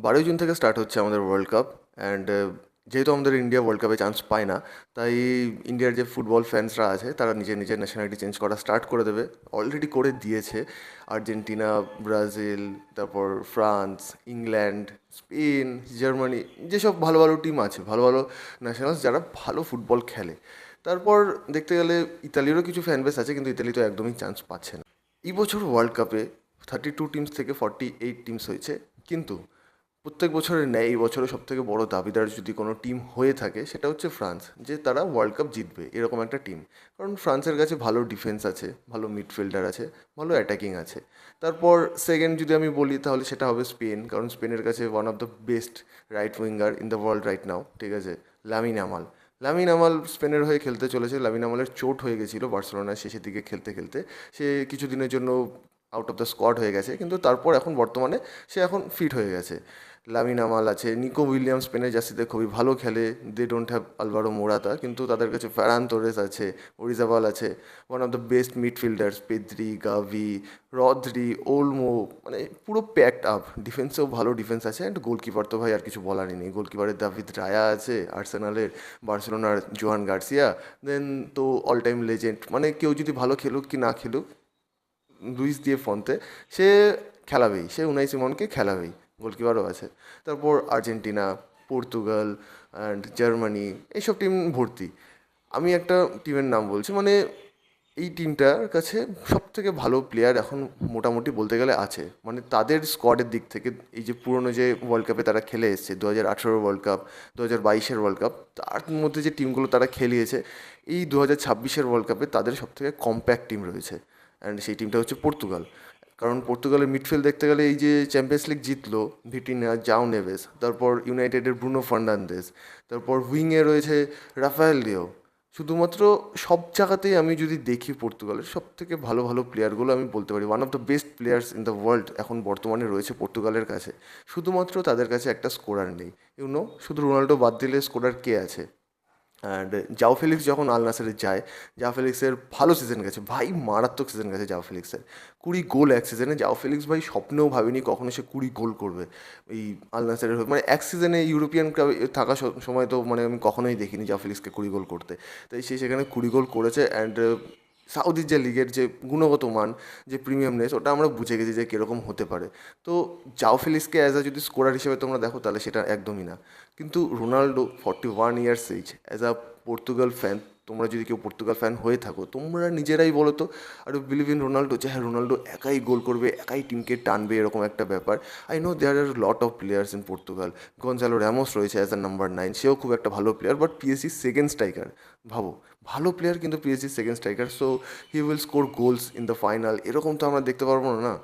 12ই June থেকে start হচ্ছে আমাদের ওয়ার্ল্ড কাপ অ্যান্ড যেহেতু আমাদের ইন্ডিয়া ওয়ার্ল্ড কাপে চান্স পায় না, তাই ইন্ডিয়ার যে ফুটবল ফ্যান্সরা আছে তারা নিজের নিজের ন্যাশনালিটি চেঞ্জ করা স্টার্ট করে দেবে। অলরেডি করে দিয়েছে। আর্জেন্টিনা, ব্রাজিল, তারপর ফ্রান্স, ইংল্যান্ড, স্পেন, জার্মানি, যেসব ভালো ভালো টিম আছে, ভালো ভালো ন্যাশনালস যারা ভালো ফুটবল খেলে। তারপর দেখতে গেলে ইতালিরও কিছু ফ্যান বেস আছে, কিন্তু ইতালি তো একদমই চান্স পাচ্ছে না। এই বছর ওয়ার্ল্ড কাপে 32 টিমস থেকে 48 টিমস হয়েছে, কিন্তু প্রত্যেক বছরের ন্যায় এই বছরও সবথেকে বড় দাবিদার যদি কোনো টিম হয়ে থাকে সেটা হচ্ছে ফ্রান্স, যে তারা ওয়ার্ল্ড কাপ জিতবে এরকম একটা টিম। কারণ ফ্রান্সের কাছে ভালো ডিফেন্স আছে, ভালো মিডফিল্ডার আছে, ভালো অ্যাটাকিং আছে। তারপর সেকেন্ড যদি আমি বলি তাহলে সেটা হবে স্পেন, কারণ স্পেনের কাছে one of the best right winger in the world right now, ঠিক আছে, লামিন আমাল। লামিন আমাল স্পেনের হয়ে খেলতে চলেছে। লামিন আমালের চোট হয়ে গেছিলো বার্সেলোনার শেষের দিকে খেলতে খেলতে। সে কিছুদিনের জন্য আউট অফ দ্য স্কোয়াড হয়ে গেছে, কিন্তু তারপর এখন বর্তমানে সে এখন ফিট হয়ে গেছে। লামিন আমাল আছে, নিকো উইলিয়ামস স্পেনের জার্সিতে খুবই ভালো খেলে। They don't have Alvaro Morata, কিন্তু তাদের কাছে ফেরান তোরেস আছে, ওরিজাবাল আছে, one of the best midfielders, Pedri, Gavi, Rodri, Olmo, মানে পুরো প্যাকড আপ। ডিফেন্সেও ভালো ডিফেন্স আছে, অ্যান্ড গোলকিপার তো ভাই আর কিছু বলারই নেই। গোলকিপারের দাভিদ রায়া আছে আর্সেনালের, বার্সেলোনার জোহান গার্সিয়া, দেন তো অল টাইম লেজেন্ড, মানে কেউ যদি ভালো খেলুক কি না খেলুক, লুইস দিয়ে ফন্তে, সে খেলাবেই, সে উনাই সিমনকে খেলাবেই। গোলকিপারও আছে। তারপর আর্জেন্টিনা, পর্তুগাল অ্যান্ড জার্মানি, এইসব টিম ভর্তি। আমি একটা টিমের নাম বলছি, মানে এই টিমটার কাছে সব থেকে ভালো প্লেয়ার এখন মোটামুটি বলতে গেলে আছে, মানে তাদের স্কোয়াডের দিক থেকে। এই যে পুরনো যে ওয়ার্ল্ড কাপে তারা খেলে এসছে, 2018 ওয়ার্ল্ড কাপ, 2022 ওয়ার্ল্ড কাপ, তার মধ্যে যে টিমগুলো তারা খেলিয়েছে, এই 2026 ওয়ার্ল্ড কাপে তাদের সব থেকে কম্প্যাক্ট টিম রয়েছে, অ্যান্ড সেই টিমটা হচ্ছে পর্তুগাল। কারণ পর্তুগালের মিডফিল্ড দেখতে গেলে এই যে চ্যাম্পিয়ন্স লিগ জিতলো, ভিটিনা, জাও নেভেস, তারপর ইউনাইটেডের ব্রুনো ফার্নান্দেজ, তারপর উইংয়ে রয়েছে রাফায়েল লিও। শুধুমাত্র সব জায়গাতেই আমি যদি দেখি পর্তুগালের সব থেকে ভালো ভালো প্লেয়ারগুলো আমি বলতে পারি one of the best players in the world এখন বর্তমানে রয়েছে পর্তুগালের কাছে। শুধুমাত্র তাদের কাছে একটা স্কোরার নেই। শুধু রোনাল্ডো বাদ দিলে স্কোরার কে আছে? অ্যান্ড জাও ফেলিক্স যখন আল নাসেরে যায়, জাও ফেলিক্সের ভালো সিজন গেছে ভাই, মারাত্মক সিজন গেছে জাও ফেলিক্সের। 20 গোল এক সিজনে। জাও ফেলিক্স ভাই স্বপ্নেও ভাবিনি কখনো সে 20 গোল করবে এই আল নাসেরের হয়ে। মানে এক সিজনে ইউরোপিয়ান ক্লাবে থাকা সময় তো মানে আমি কখনোই দেখিনি জাও ফেলিক্সকে 20 গোল করতে। তাই সে সেখানে 20 গোল করেছে। অ্যান্ড সাউদির যে লিগের যে গুণগত মান, যে প্রিমিয়ামনেস, ওটা আমরা বুঝে গেছি যে কীরকম হতে পারে। তো জাও ফেলিক্সকে অ্যাজ আ যদি স্কোরার হিসেবে তোমরা দেখো তাহলে সেটা একদমই না। কিন্তু Ronaldo 41 years age, as a Portugal fan, তোমরা যদি কেউ পর্তুগাল ফ্যান হয়ে থাকো তোমরা নিজেরাই বলো তো, আর বিলিভ ইন রোনাল্ডো, যে হ্যাঁ রোনাল্ডো একাই গোল করবে, একাই টিমকে টানবে, এরকম একটা ব্যাপার। I know there are lot of players in Portugal. Gonzalo Ramos রয়েছে অ্যাজ আ নাম্বার 9, সেও খুব একটা ভালো player, but PSG second striker. ভাবো, ভালো প্লেয়ার কিন্তু PSG second striker, so he will score goals in the final, এরকম তো আমরা দেখতে পারবো না না।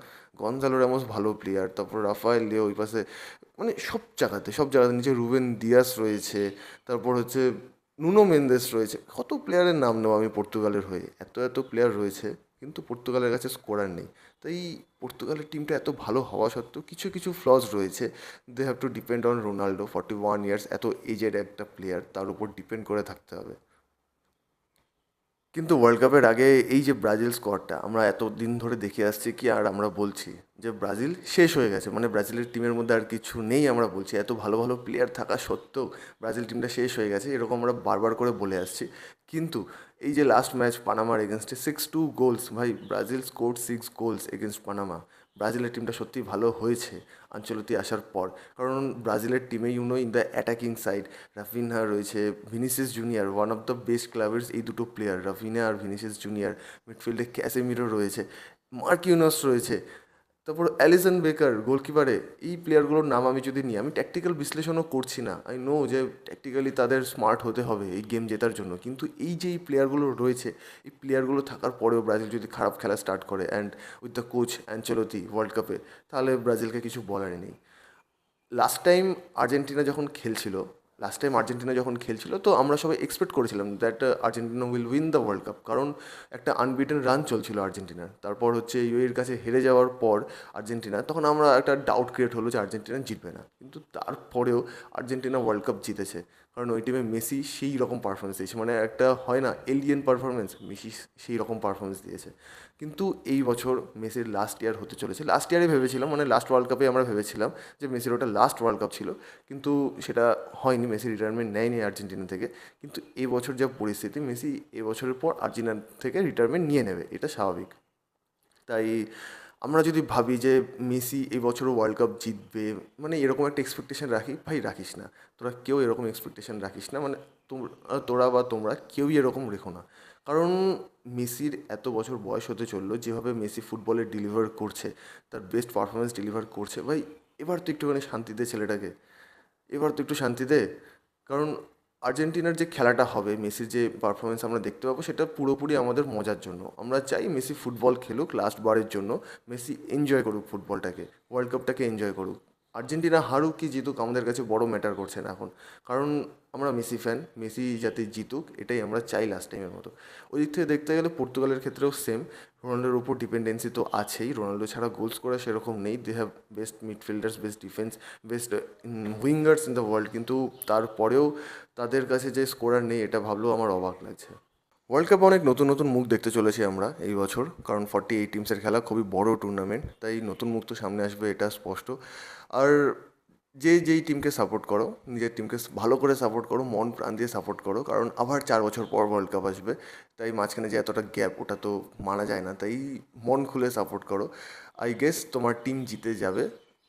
গনজালো র্যামোস ভালো প্লেয়ার, তারপর রাফায়েল লিও ওই পাশে, মানে সব জায়গাতে নিচে রুবেন দিয়াস রয়েছে, তারপর হচ্ছে নুনো মেন্দেস রয়েছে। কত প্লেয়ারের নাম নেবো আমি পর্তুগালের হয়ে, এত এত প্লেয়ার রয়েছে, কিন্তু পর্তুগালের কাছে স্কোরার নেই। তাই পর্তুগালের টিমটা এত ভালো হওয়া সত্ত্বেও কিছু কিছু ফ্লজ রয়েছে। They have to depend on Ronaldo, 41 years, এত এজেড একটা প্লেয়ার, তার উপর ডিপেন্ড করে থাকতে হবে। কিন্তু ওয়ার্ল্ড কাপের আগে এই যে ব্রাজিল স্কোয়াডটা আমরা এত দিন ধরে দেখে আসছি, কি আর আমরা বলছি যে ব্রাজিল শেষ হয়ে গেছে, মানে ব্রাজিলের টিমের মধ্যে আর কিছু নেই, আমরা বলছি এত ভালো ভালো প্লেয়ার থাকা সত্ত্বেও ব্রাজিল টিমটা শেষ হয়ে গেছে, এরকম আমরা বারবার করে বলে আসছি। কিন্তু এই যে লাস্ট ম্যাচ পানামার এগেনস্টে 6-2 গোলস, ভাই Brazil score 6 goals against Panama. ব্রাজিলের টিমটা সত্যিই ভালো হয়েছে আনচেলত্তি আসার পর। কারণ ব্রাজিলের টিমে in the attacking side Raphinha রয়েছে, Vinicius Junior, one of the best ক্লাবের এই দুটো প্লেয়ার, রাফিনহা আর ভিনিসিয়াস জুনিয়র। মিডফিল্ডে ক্যাসেমিরো রয়েছে, মার্কিউনাস রয়েছে, তারপর অ্যালিসন বেকার গোলকিপারে। এই প্লেয়ারগুলোর নাম আমি যদি নিই, আমি ট্যাকটিক্যাল বিশ্লেষণও করছি না, আই নো যে ট্যাকটিক্যালি তাদের স্মার্ট হতে হবে এই গেম জেতার জন্য, কিন্তু এই যে এই প্লেয়ারগুলো রয়েছে, এই প্লেয়ারগুলো থাকার পরেও ব্রাজিল যদি খারাপ খেলা স্টার্ট করে, and with the coach Ancelotti world কাপে, তাহলে ব্রাজিলকে কিছু বলারই নেই। লাস্ট টাইম আর্জেন্টিনা যখন খেলছিল লাস্ট টাইম আর্জেন্টিনা যখন খেলছিল তো আমরা সবাই এক্সপেক্ট করেছিলাম that Argentina will win the world cup, কারণ একটা আনবিটেন রান চলছিল আর্জেন্টিনার। তারপর হচ্ছে ইউএর কাছে হেরে যাওয়ার পর আর্জেন্টিনা, তখন আমরা একটা ডাউট ক্রিয়েট হলো যে আর্জেন্টিনা জিতবে না, কিন্তু তারপরেও আর্জেন্টিনা ওয়ার্ল্ড কাপ জিতেছে। কারণ ওই টিমে মেসি সেই রকম পারফরমেন্স দিয়েছে, মানে একটা হয় না এলিয়েন পারফরমেন্স, মেসি সেই রকম পারফরমেন্স দিয়েছে। কিন্তু এই বছর মেসির লাস্ট ইয়ার হতে চলেছে, লাস্ট ইয়ারে ভেবেছিলাম, মানে লাস্ট ওয়ার্ল্ড কাপে আমরা ভেবেছিলাম যে মেসির ওটা লাস্ট ওয়ার্ল্ড কাপ ছিল, কিন্তু সেটা হয়নি, মেসি রিটায়ারমেন্ট নেয়নি আর্জেন্টিনা থেকে। কিন্তু এই বছর যা পরিস্থিতি, মেসি এবছরের পর আর্জেন্টিনা থেকে রিটায়ারমেন্ট নিয়ে নেবে, এটা স্বাভাবিক। তাই আমরা যদি ভাবি যে মেসি এবছরও ওয়ার্ল্ড কাপ জিতবে, মানে এরকম একটা এক্সপেকটেশন রাখি, ভাই রাখিস না। তোরা কেউ এরকম এক্সপেকটেশন রাখিস না, মানে তোরা বা তোমরা কেউই এরকম রেখো না। কারণ মেসির এত বছর বয়স হতে চললো, যেভাবে মেসি ফুটবলে ডেলিভার করছে, তার বেস্ট পারফরমেন্স ডেলিভার করছে, ভাই এবার তো একটুখানি শান্তি দে ছেলেটাকে, এবার তো একটু শান্তি দে। কারণ আর্জেন্টিনার যে খেলাটা হবে, মেসির যে পারফরমেন্স আমরা দেখতে পাবো, সেটা পুরোপুরি আমাদের মজার জন্য। আমরা চাই মেসি ফুটবল খেলুক লাস্ট বারের জন্য, মেসি এনজয় করুক ফুটবলটাকে, ওয়ার্ল্ড কাপটাকে এনজয় করুক। আর্জেন্টিনা হারুক কি জিতুক আমাদের কাছে বড় ম্যাটার করছে না এখন, কারণ আমরা মেসি ফ্যান, মেসি যাতে জিতুক এটাই আমরা চাই লাস্ট টাইমের মতো। ওই দিক থেকে দেখতে গেলে পর্তুগালের ক্ষেত্রেও সেম, রোনাল্ডোর উপর ডিপেন্ডেন্সি তো আছেই, রোনাল্ডো ছাড়া গোল স্কোরার সেরকম নেই, they have best midfielders, best defence, best wingers in the world, কিন্তু তারপরেও তাদের কাছে যে স্কোরার নেই এটা ভাবলেও আমার অবাক লাগছে। ওয়ার্ল্ড কাপে অনেক নতুন নতুন মুখ দেখতে চলেছি আমরা এই বছর, কারণ 48 টিমসের খেলা, খুবই বড় টুর্নামেন্ট, তাই নতুন মুখ তো সামনে আসবে এটা স্পষ্ট। আর যেই টিমকে সাপোর্ট করো, নিজের টিমকে ভালো করে সাপোর্ট করো, মন প্রাণ দিয়ে সাপোর্ট করো, কারণ আবার 4 বছর পর ওয়ার্ল্ড কাপ আসবে, তাই মাঝখানে যে এতটা গ্যাপ ওটা তো মানা যায় না, তাই মন খুলে সাপোর্ট করো। আই গেস তোমার টিম জিতে যাবে।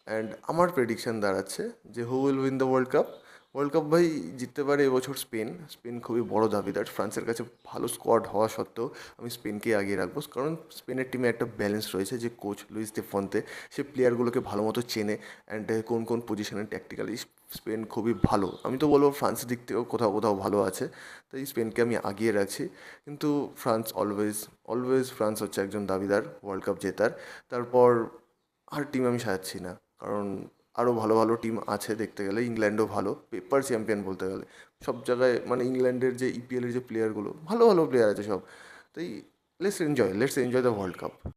অ্যান্ড আমার প্রেডিকশন দাঁড়াচ্ছে যে who will win the world cup. World cup ভাই জিততে পারে এবছর স্পেন, স্পেন খুবই বড় দাবিদার, ফ্রান্সের কাছে ভালো স্কোয়াড হওয়া সত্ত্বেও আমি স্পেনকে আগিয়ে রাখবো, কারণ স্পেনের টিমে একটা ব্যালেন্স রয়েছে, যে কোচ লুইস দে ফন্তে সে প্লেয়ারগুলোকে ভালো মতো চেনে, অ্যান্ড কোন কোন পজিশনে ট্যাকটিক্যালি স্পেন খুবই ভালো। আমি তো বলবো ফ্রান্সের দিক থেকেও কোথাও কোথাও ভালো আছে, তাই স্পেনকে আমি আগিয়ে রাখছি। কিন্তু ফ্রান্স অলওয়েজ অলওয়েজ ফ্রান্স হচ্ছে একজন দাবিদার ওয়ার্ল্ড কাপ জেতার। তারপর আর টিম আমি সাজাচ্ছি না, কারণ আরও ভালো ভালো টিম আছে দেখতে গেলে, ইংল্যান্ডও ভালো, পেপার চ্যাম্পিয়ন বলতে গেলে সব জায়গায়, মানে ইংল্যান্ডের যে ইপিএলের যে প্লেয়ারগুলো, ভালো ভালো প্লেয়ার আছে সব। তাই let's enjoy the world cup.